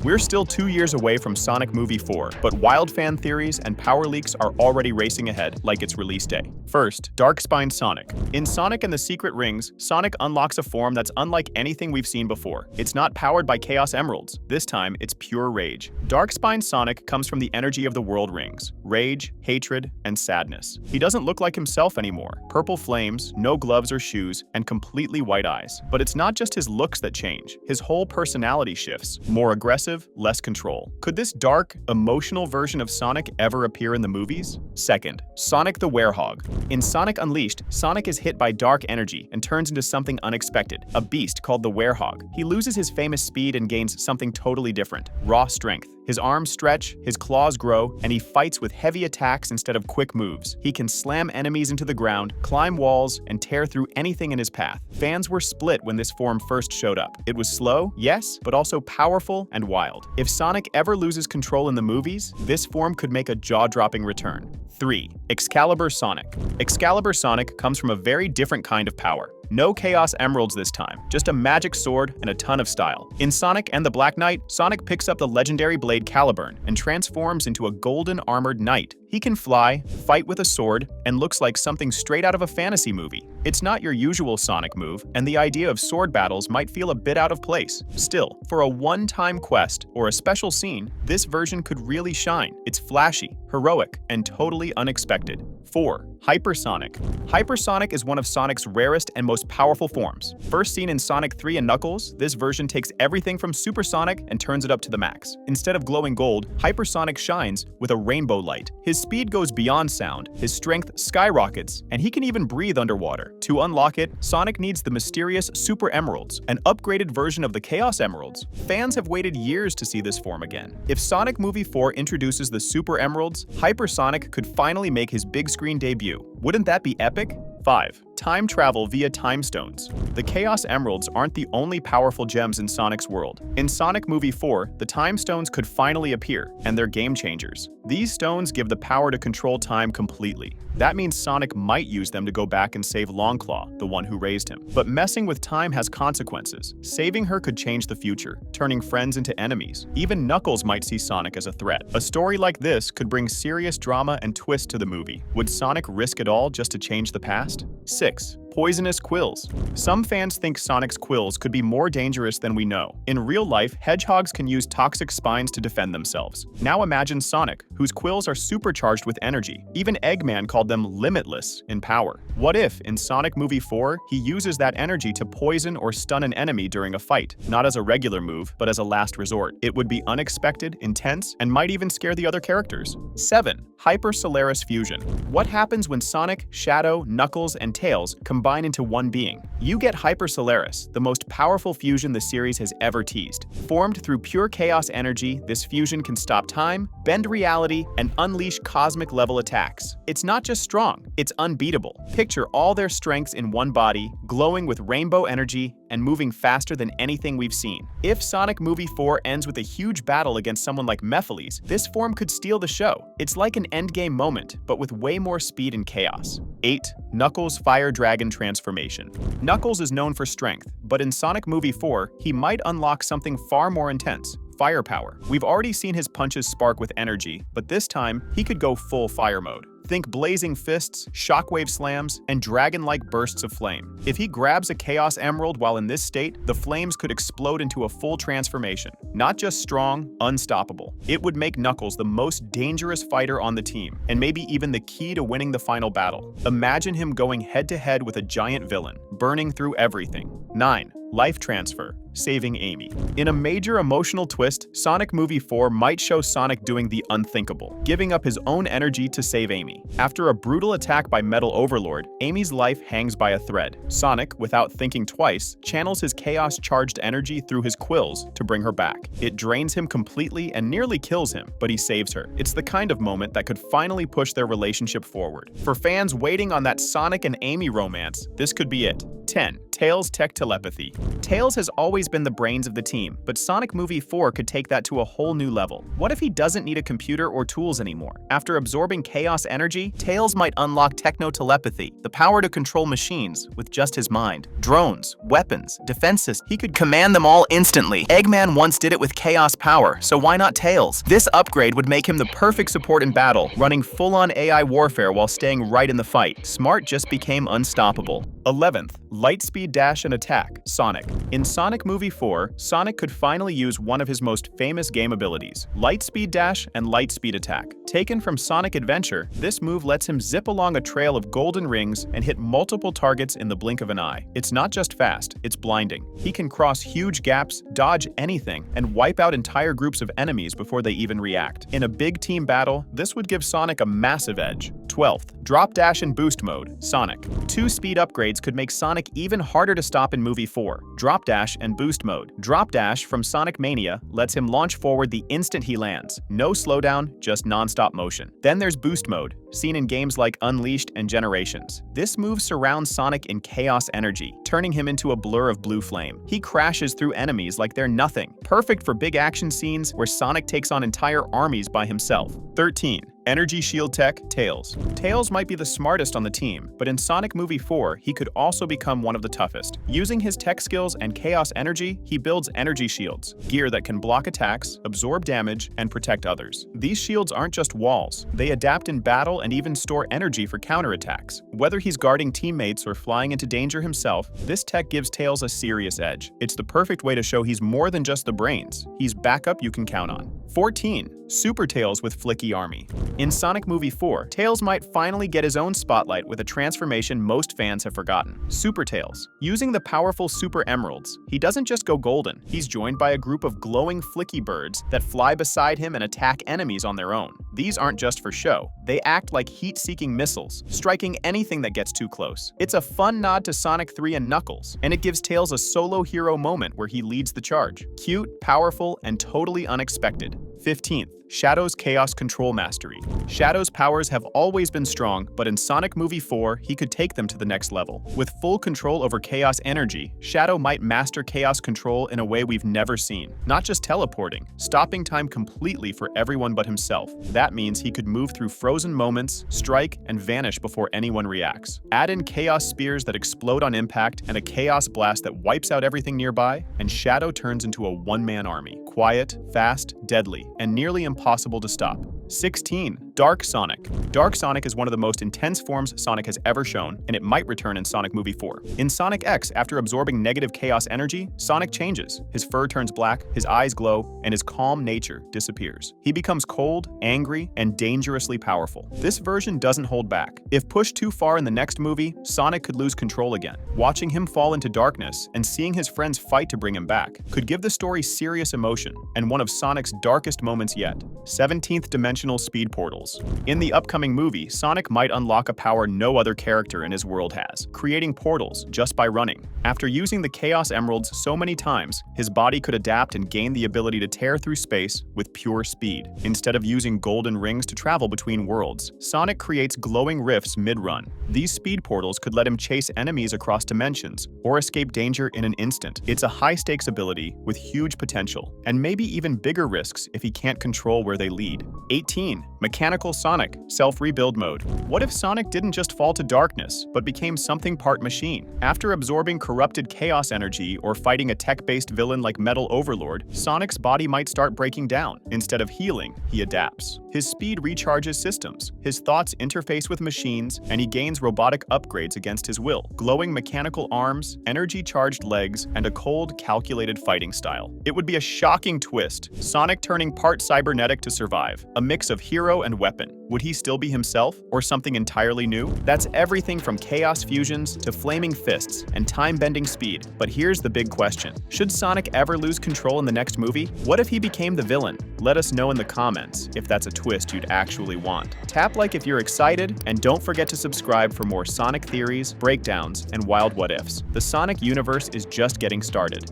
We're still 2 years away from Sonic Movie 4, but wild fan theories and power leaks are already racing ahead like its release day. First, Darkspine Sonic. In Sonic and the Secret Rings, Sonic unlocks a form that's unlike anything we've seen before. It's not powered by Chaos Emeralds. This time, it's pure rage. Darkspine Sonic comes from the energy of the World Rings. Rage, hatred, and sadness. He doesn't look like himself anymore. Purple flames, no gloves or shoes, and completely white eyes. But it's not just his looks that change. His whole personality shifts. More aggressive, less control. Could this dark, emotional version of Sonic ever appear in the movies? Second, Sonic the Werehog. In Sonic Unleashed, Sonic is hit by dark energy and turns into something unexpected, a beast called the Werehog. He loses his famous speed and gains something totally different, raw strength. His arms stretch, his claws grow, and he fights with heavy attacks instead of quick moves. He can slam enemies into the ground, climb walls, and tear through anything in his path. Fans were split when this form first showed up. It was slow, yes, but also powerful and wild. If Sonic ever loses control in the movies, this form could make a jaw-dropping return. 3. Excalibur Sonic. Excalibur Sonic comes from a very different kind of power. No Chaos Emeralds this time, just a magic sword and a ton of style. In Sonic and the Black Knight, Sonic picks up the legendary blade Caliburn and transforms into a golden armored knight. He can fly, fight with a sword, and looks like something straight out of a fantasy movie. It's not your usual Sonic move, and the idea of sword battles might feel a bit out of place. Still, for a one-time quest or a special scene, this version could really shine. It's flashy, heroic, and totally unexpected. 4. Hypersonic. Hypersonic is one of Sonic's rarest and most powerful forms. First seen in Sonic 3 and Knuckles, this version takes everything from Supersonic and turns it up to the max. Instead of glowing gold, Hypersonic shines with a rainbow light. His speed goes beyond sound, his strength skyrockets, and he can even breathe underwater. To unlock it, Sonic needs the mysterious Super Emeralds, an upgraded version of the Chaos Emeralds. Fans have waited years to see this form again. If Sonic Movie 4 introduces the Super Emeralds, Hypersonic could finally make his big screen debut. Wouldn't that be epic? 5. Time travel via time stones. The Chaos Emeralds aren't the only powerful gems in Sonic's world. In Sonic Movie 4, the time stones could finally appear, and they're game changers. These stones give the power to control time completely. That means Sonic might use them to go back and save Longclaw, the one who raised him. But messing with time has consequences. Saving her could change the future, turning friends into enemies. Even Knuckles might see Sonic as a threat. A story like this could bring serious drama and twist to the movie. Would Sonic risk it all just to change the past? 6. Poisonous Quills. Some fans think Sonic's quills could be more dangerous than we know. In real life, hedgehogs can use toxic spines to defend themselves. Now imagine Sonic, whose quills are supercharged with energy. Even Eggman called them limitless in power. What if, in Sonic Movie 4, he uses that energy to poison or stun an enemy during a fight? Not as a regular move, but as a last resort. It would be unexpected, intense, and might even scare the other characters. 7. Solaris Fusion. What happens when Sonic, Shadow, Knuckles, and Tails combine into one being? You get Solaris, the most powerful fusion the series has ever teased. Formed through pure chaos energy, this fusion can stop time, bend reality, and unleash cosmic-level attacks. It's not just strong, it's unbeatable. Picture all their strengths in one body, glowing with rainbow energy, and moving faster than anything we've seen. If Sonic Movie 4 ends with a huge battle against someone like Mephiles, this form could steal the show. It's like an endgame moment, but with way more speed and chaos. 8. Knuckles' Fire Dragon Transformation. Knuckles is known for strength, but in Sonic Movie 4, he might unlock something far more intense. Firepower. We've already seen his punches spark with energy, but this time, he could go full fire mode. Think blazing fists, shockwave slams, and dragon-like bursts of flame. If he grabs a Chaos Emerald while in this state, the flames could explode into a full transformation. Not just strong, unstoppable. It would make Knuckles the most dangerous fighter on the team, and maybe even the key to winning the final battle. Imagine him going head-to-head with a giant villain, burning through everything. 9. Life Transfer. Saving Amy. In a major emotional twist, Sonic Movie 4 might show Sonic doing the unthinkable, giving up his own energy to save Amy. After a brutal attack by Metal Overlord, Amy's life hangs by a thread. Sonic, without thinking twice, channels his chaos-charged energy through his quills to bring her back. It drains him completely and nearly kills him, but he saves her. It's the kind of moment that could finally push their relationship forward. For fans waiting on that Sonic and Amy romance, this could be it. 10. Tails Tech Telepathy. Tails has always always been the brains of the team, but Sonic Movie 4 could take that to a whole new level. What if he doesn't need a computer or tools anymore? After absorbing chaos energy, Tails might unlock techno-telepathy, the power to control machines with just his mind. Drones, weapons, defenses, he could command them all instantly. Eggman once did it with chaos power, so why not Tails? This upgrade would make him the perfect support in battle, running full-on AI warfare while staying right in the fight. Smart just became unstoppable. 11th, Lightspeed Dash and Attack, Sonic. In Sonic Movie 4, Sonic could finally use one of his most famous game abilities, Lightspeed Dash and Lightspeed Attack. Taken from Sonic Adventure, this move lets him zip along a trail of golden rings and hit multiple targets in the blink of an eye. It's not just fast, it's blinding. He can cross huge gaps, dodge anything, and wipe out entire groups of enemies before they even react. In a big team battle, this would give Sonic a massive edge. 12th, Drop Dash and Boost Mode, Sonic. Two speed upgrades could make Sonic even harder to stop in Movie 4, Drop Dash and Boost Mode. Drop Dash from Sonic Mania lets him launch forward the instant he lands. No slowdown, just non-stop motion. Then there's Boost Mode, seen in games like Unleashed and Generations. This move surrounds Sonic in chaos energy, turning him into a blur of blue flame. He crashes through enemies like they're nothing, perfect for big action scenes where Sonic takes on entire armies by himself. 13. Energy Shield Tech, Tails. Tails might be the smartest on the team, but in Sonic Movie 4, he could also become one of the toughest. Using his tech skills and chaos energy, he builds energy shields, gear that can block attacks, absorb damage, and protect others. These shields aren't just walls. They adapt in battle and even store energy for counterattacks. Whether he's guarding teammates or flying into danger himself, this tech gives Tails a serious edge. It's the perfect way to show he's more than just the brains. He's backup you can count on. 14. Super Tails with Flicky Army. In Sonic Movie 4, Tails might finally get his own spotlight with a transformation most fans have forgotten. Super Tails. Using the powerful Super Emeralds, he doesn't just go golden. He's joined by a group of glowing flicky birds that fly beside him and attack enemies on their own. These aren't just for show. They act like heat-seeking missiles, striking anything that gets too close. It's a fun nod to Sonic 3 and Knuckles, and it gives Tails a solo hero moment where he leads the charge. Cute, powerful, and totally unexpected. 15th, Shadow's Chaos Control Mastery. Shadow's powers have always been strong, but in Sonic Movie 4, he could take them to the next level. With full control over chaos energy, Shadow might master chaos control in a way we've never seen. Not just teleporting, stopping time completely for everyone but himself. That means he could move through frozen moments, strike, and vanish before anyone reacts. Add in chaos spears that explode on impact and a chaos blast that wipes out everything nearby, and Shadow turns into a one-man army. Quiet, fast, deadly, and nearly impossible to stop. 16. Dark Sonic. Dark Sonic is one of the most intense forms Sonic has ever shown, and it might return in Sonic Movie 4. In Sonic X, after absorbing negative chaos energy, Sonic changes. His fur turns black, his eyes glow, and his calm nature disappears. He becomes cold, angry, and dangerously powerful. This version doesn't hold back. If pushed too far in the next movie, Sonic could lose control again. Watching him fall into darkness and seeing his friends fight to bring him back could give the story serious emotion, and one of Sonic's darkest moments yet. 17th Dimensional Speed Portals. In the upcoming movie, Sonic might unlock a power no other character in his world has, creating portals just by running. After using the Chaos Emeralds so many times, his body could adapt and gain the ability to tear through space with pure speed. Instead of using golden rings to travel between worlds, Sonic creates glowing rifts mid-run. These speed portals could let him chase enemies across dimensions or escape danger in an instant. It's a high-stakes ability with huge potential, and maybe even bigger risks if he can't control where they lead. 18. Mechanical Sonic, Self-Rebuild Mode. What if Sonic didn't just fall to darkness, but became something part machine? After absorbing corrupted chaos energy or fighting a tech-based villain like Metal Overlord, Sonic's body might start breaking down. Instead of healing, he adapts. His speed recharges systems, his thoughts interface with machines, and he gains robotic upgrades against his will. Glowing mechanical arms, energy-charged legs, and a cold, calculated fighting style. It would be a shocking twist, Sonic turning part cybernetic to survive. A mix of hero and weapon. Would he still be himself, or something entirely new? That's everything from chaos fusions to flaming fists and time-bending speed. But here's the big question. Should Sonic ever lose control in the next movie? What if he became the villain? Let us know in the comments if that's a twist you'd actually want. Tap like if you're excited, and don't forget to subscribe for more Sonic theories, breakdowns, and wild what-ifs. The Sonic universe is just getting started.